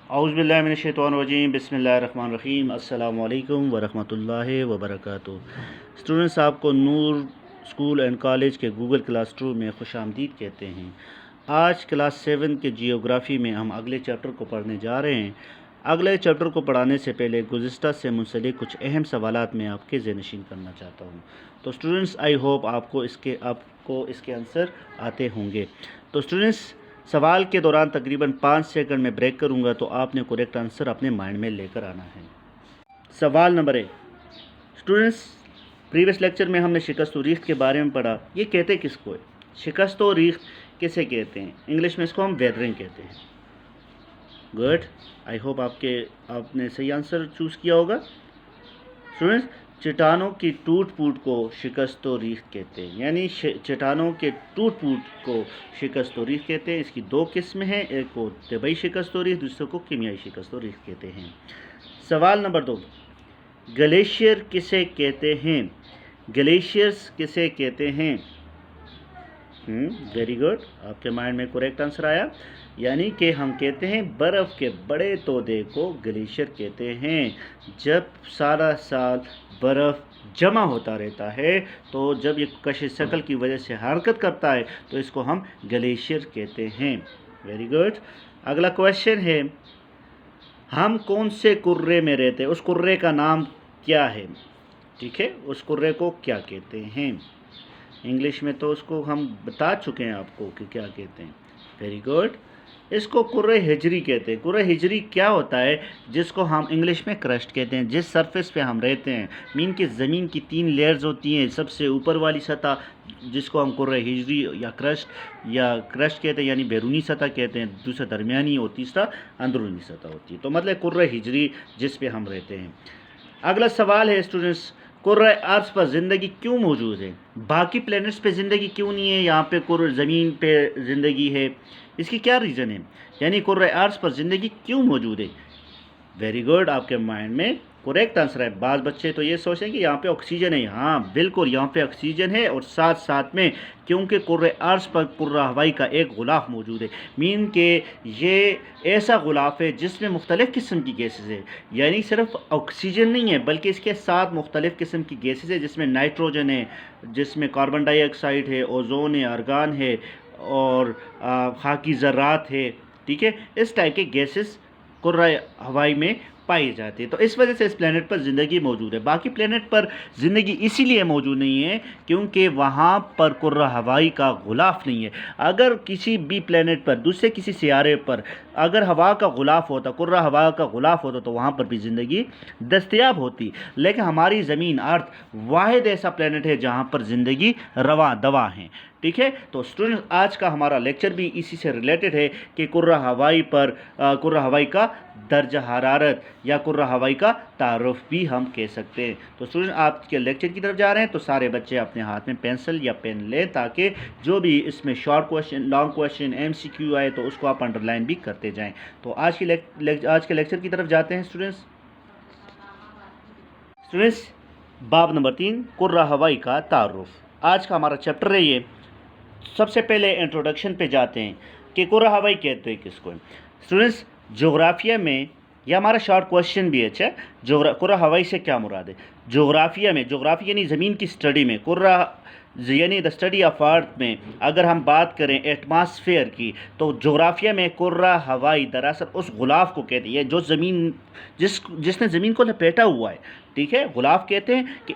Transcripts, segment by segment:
اعوذ باللہ من الشیطان الرجیم بسم اللہ الرحمن الرحیم السلام علیکم ورحمۃ اللہ وبرکاتہ۔ اسٹوڈنٹس، آپ کو نور اسکول اینڈ کالج کے گوگل کلاس 2 میں خوش آمدید کہتے ہیں۔ آج کلاس 7 کے جیوگرافی میں ہم اگلے چیپٹر کو پڑھنے جا رہے ہیں۔ اگلے چیپٹر کو پڑھانے سے پہلے گزشتہ سے منسلک کچھ اہم سوالات میں آپ کے ذہن نشین کرنا چاہتا ہوں۔ تو اسٹوڈنٹس، آئی ہوپ آپ کو اس کے آنسر آتے ہوں گے۔ تو اسٹوڈنٹس، سوال کے دوران تقریباً 5 سیکنڈ میں بریک کروں گا تو آپ نے کریکٹ آنسر اپنے مائنڈ میں لے کر آنا ہے۔ سوال نمبر 1۔ اسٹوڈنٹس، پریویس لیکچر میں ہم نے شکست و ریخت کے بارے میں پڑھا۔ یہ کہتے کس کو ہے؟ شکست و ریخت کسے کہتے ہیں؟ انگلش میں اس کو ہم ویدرنگ کہتے ہیں۔ گڈ، آئی ہوپ آپ نے صحیح آنسر چوز کیا ہوگا۔ اسٹوڈنٹس، چٹانوں کی ٹوٹ پھوٹ کو شکست و ریخت کہتے ہیں، یعنی چٹانوں کے ٹوٹ پھوٹ کو شکست و ریخت کہتے ہیں۔ اس کی 2 قسمیں ہیں، ایک کو طبعی شکست و ریخت، دوسرے کو کیمیائی شکست و ریخت کہتے ہیں۔ سوال نمبر 2۔ گلیشیئر کسے کہتے ہیں؟ گلیشیئرز کسے کہتے ہیں؟ ویری گڈ، آپ کے مائنڈ میں کریکٹ آنسر آیا، یعنی کہ ہم کہتے ہیں برف کے بڑے تودے کو گلیشیئر کہتے ہیں۔ جب سارا سال برف جمع ہوتا رہتا ہے تو جب یہ کشش ثقل کی وجہ سے حرکت کرتا ہے تو اس کو ہم گلیشیئر کہتے ہیں۔ Very good. اگلا کویشچن ہے، ہم کون سے کرے میں رہتے ہیں؟ اس کرے کا نام کیا ہے؟ ٹھیک ہے، اس کرے کو کیا کہتے ہیں؟ انگلش میں تو اس کو ہم بتا چکے ہیں آپ کو کہ کیا کہتے ہیں۔ ویری گڈ، اس کو کرۂ ہجری کہتے ہیں۔ کرۂ ہجری کیا ہوتا ہے؟ جس کو ہم انگلش میں کرسٹ کہتے ہیں، جس سرفیس پہ ہم رہتے ہیں۔ کہ زمین کی 3 لیئرز ہوتی ہیں، سب سے اوپر والی سطح جس کو ہم کرۂ ہجری یا کرسٹ کہتے ہیں، یعنی بیرونی سطح کہتے ہیں، دوسرا درمیانی اور تیسرا اندرونی سطح ہوتی ہے۔ تو مطلب کرۂ ہجری جس پہ ہم رہتے ہیں۔ اگلا سوال ہے اسٹوڈنٹس، کرۂ ارض پر زندگی کیوں موجود ہے؟ باقی پلینٹس پہ زندگی کیوں نہیں ہے، یہاں پہ زمین پہ زندگی ہے؟ اس کی کیا ریزن ہے؟ یعنی کرۂ ارض پر زندگی کیوں موجود ہے؟ ویری گڈ، آپ کے مائنڈ میں کریکٹ آنسر ہے۔ بعض بچے تو یہ سوچیں کہ یہاں پہ آکسیجن ہے۔ ہاں بالکل، یہاں پہ آکسیجن ہے، اور ساتھ میں کیونکہ کرۂ ارض پر کرۂ ہوائی کا ایک غلاف موجود ہے۔ کہ یہ ایسا غلاف ہے جس میں مختلف قسم کی گیسز ہے، یعنی صرف آکسیجن نہیں ہے بلکہ اس کے ساتھ مختلف قسم کی گیسز ہے، جس میں نائٹروجن ہے، جس میں کاربن ڈائی آکسائڈ ہے، اوزون ہے، ارگان ہے، اور خاکی ذرات ہے۔ ٹھیک ہے، اس ٹائپ کے گیسز کرۂ ہوائی میں پائی جاتی ہے، تو اس وجہ سے اس پلینٹ پر زندگی موجود ہے۔ باقی پلینٹ پر زندگی اسی لیے موجود نہیں ہے کیونکہ وہاں پر کرۂ ہوائی کا غلاف نہیں ہے۔ اگر کسی بھی پلینٹ پر، دوسرے کسی سیارے پر اگر ہوا کا غلاف ہوتا، کرۂ ہوا کا غلاف ہوتا، تو وہاں پر بھی زندگی دستیاب ہوتی۔ لیکن ہماری زمین ارتھ واحد ایسا پلینٹ ہے جہاں پر زندگی رواں دواں ہیں۔ ٹھیک ہے، تو اسٹوڈنٹ، آج کا ہمارا لیکچر بھی اسی سے ریلیٹڈ ہے کہ کرۂ ہوائی کا درجہ حرارت یا کرۂ ہوائی کا تعارف بھی ہم کہہ سکتے ہیں۔ تو اسٹوڈنٹ، آپ کے لیکچر کی طرف جا رہے ہیں تو سارے بچے اپنے ہاتھ میں پینسل یا پین لیں تاکہ جو بھی اس میں short question, long question, MCQ آئے تو اس کو آپ انڈر لائن بھی کرتے جائیں۔ تو آج کے لیکچر کی طرف جاتے ہیں اسٹوڈنٹس۔ باب نمبر 3، کرۂ ہوائی کا تعارف۔ آج کا ہمارا چیپٹر ہے یہ۔ سب سے پہلے انٹروڈکشن پہ جاتے ہیں کہ کرۂ ہوائی کہتے ہیں کس کو؟ اسٹوڈنٹس، جغرافیہ میں یہ ہمارا شارٹ کویشچن بھی ہے۔ اچھا، کرۂ ہوائی سے کیا مراد ہے؟ جغرافیہ یعنی زمین کی اسٹڈی میں، یعنی دا اسٹڈی آف ارتھ میں اگر ہم بات کریں ایٹماسفیئر کی، تو جغرافیہ میں کرۂ ہوائی دراصل اس غلاف کو کہتے ہیں جو جس نے زمین کو لپیٹا ہوا ہے۔ ٹھیک ہے، غلاف کہتے ہیں کہ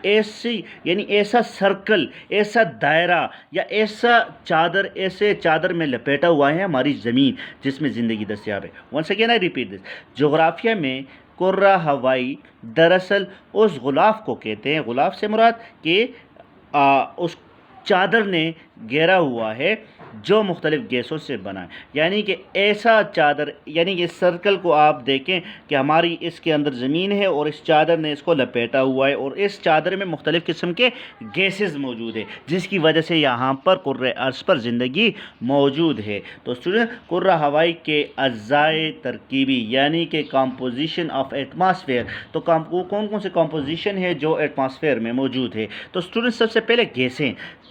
ایسا سرکل، ایسا دائرہ یا ایسے چادر میں لپیٹا ہوا ہے ہماری زمین جس میں زندگی دستیاب ہے۔ Once again I repeat this, جغرافیہ میں کرۂ ہوائی دراصل اس غلاف کو کہتے ہیں۔ غلاف سے مراد کہ اس چادر نے گھیرا ہوا ہے جو مختلف گیسوں سے بنا ہے، یعنی کہ ایسا چادر، یعنی کہ سرکل کو آپ دیکھیں کہ ہماری اس کے اندر زمین ہے اور اس چادر نے اس کو لپیٹا ہوا ہے، اور اس چادر میں مختلف قسم کے گیسز موجود ہیں جس کی وجہ سے یہاں پر کرۂ ارض پر زندگی موجود ہے۔ تو اسٹوڈنٹ، کرۂ ہوائی کے اجزائے ترکیبی یعنی کہ کمپوزیشن آف ایٹماسفیئر، تو وہ کون سے کمپوزیشن ہے جو ایٹماسفیئر میں موجود ہے؟ تو اسٹوڈنٹ، سب سے پہلے گیسیں،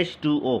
H2O,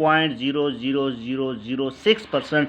0.00006%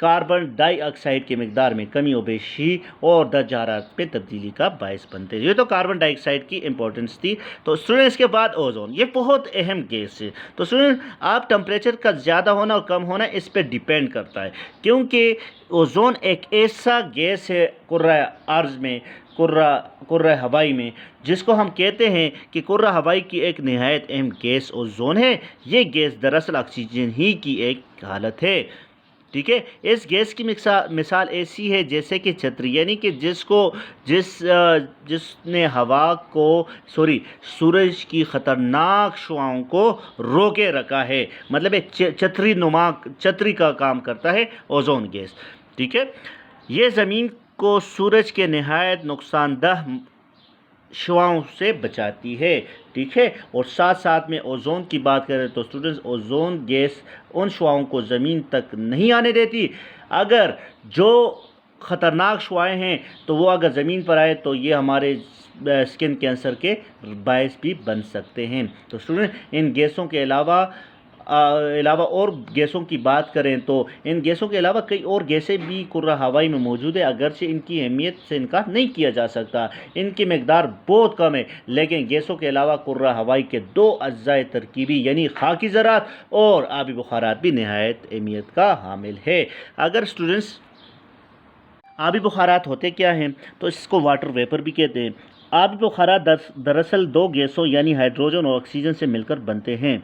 کاربن ڈائی آکسائڈ کی مقدار میں کمی و بیشی اور درجہ حرارت میں تبدیلی کا باعث بنتے ہیں۔ یہ تو کاربن ڈائی آکسائڈ کی امپورٹنس تھی۔ تو اسٹوڈنٹ اس کے بعد اوزون، یہ بہت اہم گیس ہے۔ تو اسٹوڈنٹ آپ ٹمپریچر کا زیادہ ہونا اور کم ہونا اس پہ ڈیپینڈ کرتا ہے، کیونکہ اوزون ایک ایسا گیس ہے کرۂ ارض میں، کرۂ ہوائی میں، جس کو ہم کہتے ہیں کہ کرۂ ہوائی کی ایک نہایت اہم گیس اوزون ہے۔ یہ گیس دراصل آکسیجن ہی کی ایک حالت ہے، ٹھیک ہے۔ اس گیس کی مثال ایسی ہے جیسے کہ چھتری، یعنی کہ جس نے ہوا کو سورج کی خطرناک شعاؤں کو روکے رکھا ہے، مطلب ایک چھتری کا کام کرتا ہے اوزون گیس، ٹھیک ہے۔ یہ زمین کو سورج کے نہایت نقصان دہ شعاؤں سے بچاتی ہے، ٹھیک ہے۔ اور ساتھ میں اوزون کی بات کریں تو اسٹوڈنٹس، اوزون گیس ان شعاؤں کو زمین تک نہیں آنے دیتی۔ اگر جو خطرناک شعاعیں ہیں تو وہ اگر زمین پر آئے تو یہ ہمارے سکن کینسر کے باعث بھی بن سکتے ہیں۔ تو اسٹوڈنٹ ان گیسوں کے علاوہ اور گیسوں کی بات کریں تو ان گیسوں کے علاوہ کئی اور گیسیں بھی کرۂ ہوائی میں موجود ہیں، اگرچہ ان کی اہمیت سے انکار نہیں کیا جا سکتا، ان کی مقدار بہت کم ہے، لیکن گیسوں کے علاوہ کرۂ ہوائی کے دو اجزاء ترکیبی یعنی خاکی ذرات اور آبی بخارات بھی نہایت اہمیت کا حامل ہے۔ اگر اسٹوڈنٹس آبی بخارات ہوتے کیا ہیں تو اس کو واٹر ویپر بھی کہتے ہیں۔ آبی بخارات دراصل دو گیسوں یعنی ہائیڈروجن اور آکسیجن سے مل کر بنتے ہیں۔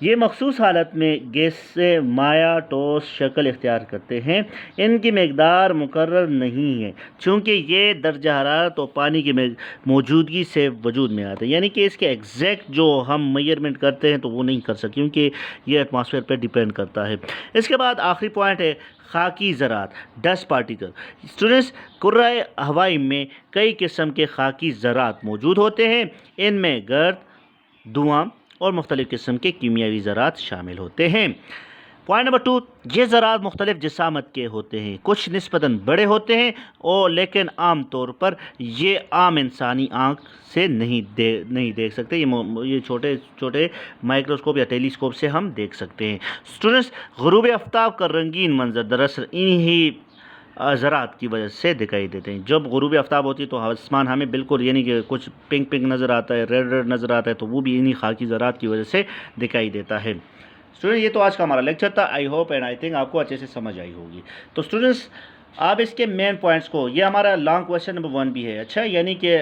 یہ مخصوص حالت میں گیس سے مائع ٹھوس شکل اختیار کرتے ہیں۔ ان کی مقدار مقرر نہیں ہے، چونکہ یہ درجہ حرارت اور پانی کی موجودگی سے وجود میں آتے ہیں، یعنی کہ اس کے ایگزیکٹ جو ہم میئرمنٹ کرتے ہیں تو وہ نہیں کر سکتے، کیونکہ یہ ایٹماسفیئر پہ ڈیپینڈ کرتا ہے۔ اس کے بعد آخری پوائنٹ ہے خاکی ذرات، ڈسٹ پارٹیکل۔ اسٹوڈنٹس، کرۂ ہوائی میں کئی قسم کے خاکی ذرات موجود ہوتے ہیں، ان میں گرد، دھواں اور مختلف قسم کے کیمیاوی ذرات شامل ہوتے ہیں۔ پوائنٹ نمبر 2، یہ ذرات مختلف جسامت کے ہوتے ہیں، کچھ نسبتاً بڑے ہوتے ہیں لیکن عام طور پر یہ عام انسانی آنکھ سے نہیں دیکھ سکتے، یہ چھوٹے چھوٹے مائکروسکوپ یا ٹیلیسکوپ سے ہم دیکھ سکتے ہیں۔ اسٹوڈنٹس، غروب آفتاب کا رنگین منظر دراصل انہی ذرات کی وجہ سے دکھائی دیتے ہیں۔ جب غروب آفتاب ہوتی ہے تو آسمان ہمیں بالکل یعنی کہ کچھ پنک نظر آتا ہے، ریڈ نظر آتا ہے، تو وہ بھی انہی خاکی ذرات کی وجہ سے دکھائی دیتا ہے۔ اسٹوڈنٹ، یہ تو آج کا ہمارا لیکچر تھا، I hope and I think آپ کو اچھے سے سمجھ آئی ہوگی۔ تو اسٹوڈنٹس، آپ اس کے مین پوائنٹس کو، یہ ہمارا لانگ کویشچن نمبر 1 بھی ہے، اچھا، یعنی کہ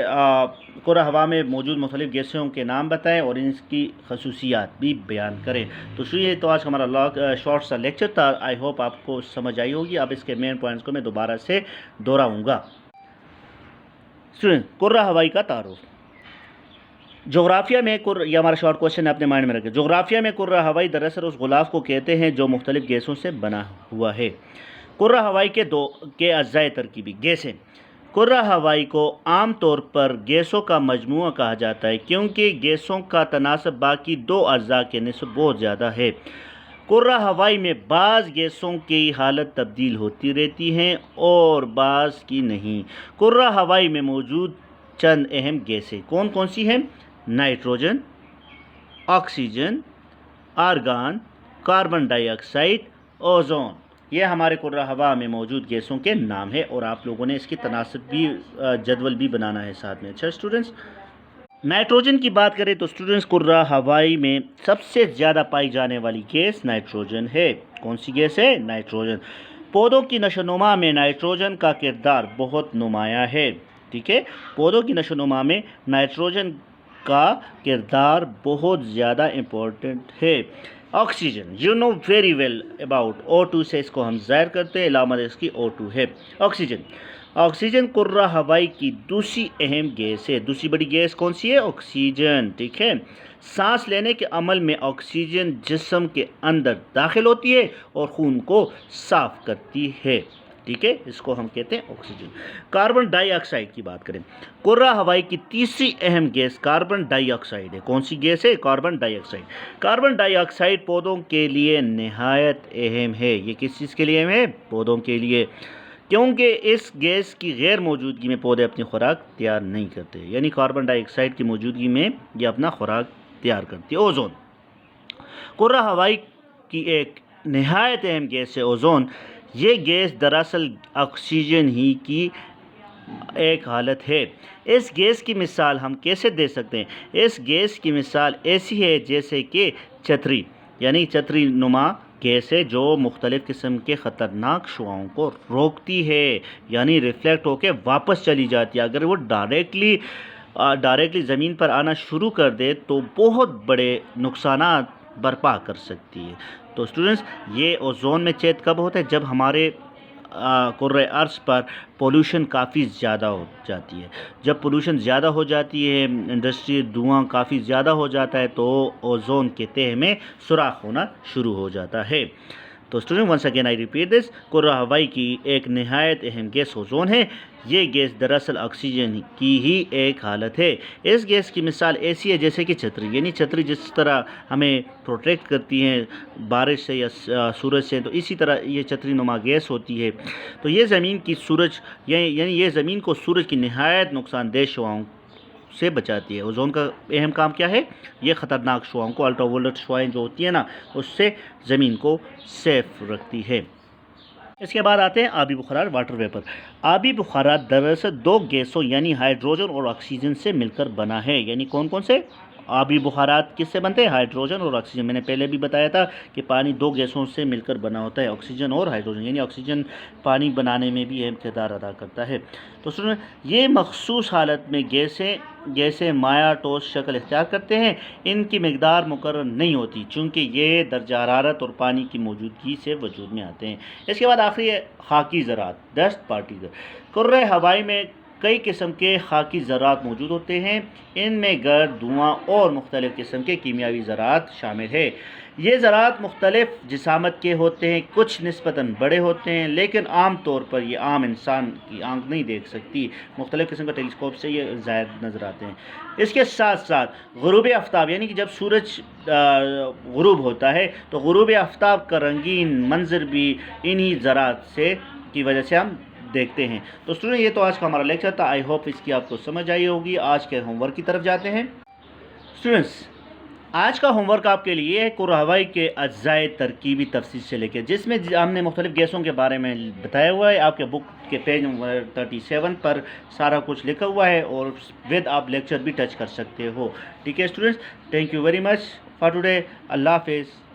کرۂ ہوا میں موجود مختلف گیسوں کے نام بتائیں اور ان کی خصوصیات بھی بیان کریں۔ تو یہ تو آج کا ہمارا شارٹ سا لیکچر تھا، آئی ہوپ آپ کو سمجھ آئی ہوگی۔ اب اس کے مین پوائنٹس کو میں دوبارہ سے دہراؤں گا۔ اسٹوڈنٹ، کرۂ ہوائی کا تعارف۔ جغرافیہ میں یہ ہمارا شارٹ کویشچن ہے، اپنے مائنڈ میں رکھیں۔ جغرافیہ میں کرۂ ہوائی دراصل اس غلاف کو کہتے ہیں جو مختلف گیسوں سے بنا ہوا ہے۔ کرۂ ہوائی کے اجزاء ترکیبی گیسیں۔ کرۂ ہوائی کو عام طور پر گیسوں کا مجموعہ کہا جاتا ہے، کیونکہ گیسوں کا تناسب باقی دو اجزاء کے نسبت بہت زیادہ ہے۔ کرۂ ہوائی میں بعض گیسوں کی حالت تبدیل ہوتی رہتی ہے اور بعض کی نہیں۔ کرۂ ہوائی میں موجود چند اہم گیسیں کون کون سی ہیں؟ نائٹروجن، آکسیجن، آرگان، کاربن ڈائی آکسائڈ، اوزون، یہ ہمارے کرۂ ہوا میں موجود گیسوں کے نام ہے، اور آپ لوگوں نے اس کی تناسب بھی جدول بھی بنانا ہے ساتھ میں۔ اچھا اسٹوڈنٹس، نائٹروجن کی بات کریں تو اسٹوڈنٹس، کرۂ ہوائی میں سب سے زیادہ پائی جانے والی گیس نائٹروجن ہے۔ کون سی گیس ہے؟ نائٹروجن۔ پودوں کی نشو و نما میں نائٹروجن کا کردار بہت نمایاں ہے، ٹھیک ہے۔ پودوں کی نشو و نما میں نائٹروجن کا کردار بہت زیادہ امپورٹنٹ ہے۔ Oxygen, you know very well about O2 سے اس کو ہم ظاہر کرتے ہیں، علامت اس کی O2 ہے۔ آکسیجن کرۂ ہوائی کی دوسری اہم گیس ہے۔ دوسری بڑی گیس کون سی ہے؟ آکسیجن، ٹھیک ہے۔ سانس لینے کے عمل میں آکسیجن جسم کے اندر داخل ہوتی ہے اور خون کو صاف کرتی ہے، ٹھیک ہے، اس کو ہم کہتے ہیں آکسیجن۔ کاربن ڈائی آکسائڈ کی بات کریں، کرۂ ہوائی کی تیسری اہم گیس کاربن ڈائی آکسائڈ ہے۔ کون سی گیس ہے؟ کاربن ڈائی آکسائڈ۔ کاربن ڈائی آکسائڈ پودوں کے لیے نہایت اہم ہے۔ یہ کس چیز کے لیے اہم ہے؟ پودوں کے لیے، کیونکہ اس گیس کی غیر موجودگی میں پودے اپنی خوراک تیار نہیں کرتے، یعنی کاربن ڈائی آکسائڈ کی موجودگی میں یہ اپنا خوراک تیار کرتی ہے۔ اوزون، کرۂ ہوائی کی ایک نہایت اہم گیس ہے اوزون۔ یہ گیس دراصل آکسیجن ہی کی ایک حالت ہے۔ اس گیس کی مثال ہم کیسے دے سکتے ہیں؟ اس گیس کی مثال ایسی ہے جیسے کہ چھتری، یعنی چھتری نما گیس ہے جو مختلف قسم کے خطرناک شعاعوں کو روکتی ہے، یعنی ریفلیکٹ ہو کے واپس چلی جاتی ہے۔ اگر وہ ڈائریکٹلی زمین پر آنا شروع کر دے تو بہت بڑے نقصانات برپا کر سکتی ہے۔ تو اسٹوڈنٹس، یہ اوزون میں چھید کب ہوتا ہے؟ جب ہمارے کرۂ ارض پر پولوشن کافی زیادہ ہو جاتی ہے۔ جب پولوشن زیادہ ہو جاتی ہے، انڈسٹری دھواں کافی زیادہ ہو جاتا ہے، تو اوزون کے تہہ میں سوراخ ہونا شروع ہو جاتا ہے۔ تو student, once again I repeat this, کرۂ ہوائی کی ایک نہایت اہم گیس اوزون ہے۔ یہ گیس دراصل آکسیجن کی ہی ایک حالت ہے۔ اس گیس کی مثال ایسی ہے جیسے کہ چھتری، یعنی چھتری جس طرح ہمیں پروٹیکٹ کرتی ہیں بارش سے یا سورج سے، تو اسی طرح یہ چھتری نما گیس ہوتی ہے۔ تو یہ یہ زمین کو سورج کی نہایت نقصان دہ شعاعوں سے بچاتی ہے۔ اوزون کا اہم کام کیا ہے؟ یہ خطرناک شعاعوں کو، الٹرا وائلٹ شعاعیں جو ہوتی ہیں نا، اس سے زمین کو سیف رکھتی ہے۔ اس کے بعد آتے ہیں آبی بخارات، واٹر ویپر۔ آبی بخارات دراصل دو گیسوں یعنی ہائیڈروجن اور آکسیجن سے مل کر بنا ہے۔ یعنی کون کون سے آبی بخارات کس سے بنتے ہیں؟ ہائیڈروجن اور آکسیجن۔ میں نے پہلے بھی بتایا تھا کہ پانی دو گیسوں سے مل کر بنا ہوتا ہے، آکسیجن اور ہائیڈروجن، یعنی آکسیجن پانی بنانے میں بھی اہم کردار ادا کرتا ہے۔ تو یہ مخصوص حالت میں گیسیں مائع ٹھوس شکل اختیار کرتے ہیں۔ ان کی مقدار مقرر نہیں ہوتی چونکہ یہ درجہ حرارت اور پانی کی موجودگی سے وجود میں آتے ہیں۔ اس کے بعد آخری ہے خاکی ذرات، ڈسٹ پارٹیکل۔ کرۂ ہوائی میں کئی قسم کے خاکی ذرات موجود ہوتے ہیں۔ ان میں گرد، دھواں اور مختلف قسم کے کیمیاوی ذرات شامل ہیں۔ یہ ذرات مختلف جسامت کے ہوتے ہیں، کچھ نسبتاً بڑے ہوتے ہیں، لیکن عام طور پر یہ عام انسان کی آنکھ نہیں دیکھ سکتی۔ مختلف قسم کے ٹیلیسکوپ سے یہ ظاہر نظر آتے ہیں۔ اس کے ساتھ ساتھ غروب آفتاب، یعنی کہ جب سورج غروب ہوتا ہے تو غروب آفتاب کا رنگین منظر بھی انہی ذرات کی وجہ سے ہم دیکھتے ہیں۔ تو اسٹوڈنٹ، یہ تو آج کا ہمارا لیکچر تھا، آئی ہوپ اس کی آپ کو سمجھ آئی ہوگی۔ آج کے ہوم ورک کی طرف جاتے ہیں۔ اسٹوڈنٹس، آج کا ہوم ورک آپ کے لیے ہے کرۂ ہوائی کے اجزائے ترکیبی تفصیل سے لے کے، جس میں ہم نے مختلف گیسوں کے بارے میں بتایا ہوا ہے۔ آپ کے بک کے پیج نمبر 37 پر سارا کچھ لکھا ہوا ہے، اور آپ لیکچر بھی ٹچ کر سکتے ہو۔ ٹھیک ہے students, thank you very much for today. اللہ حافظ۔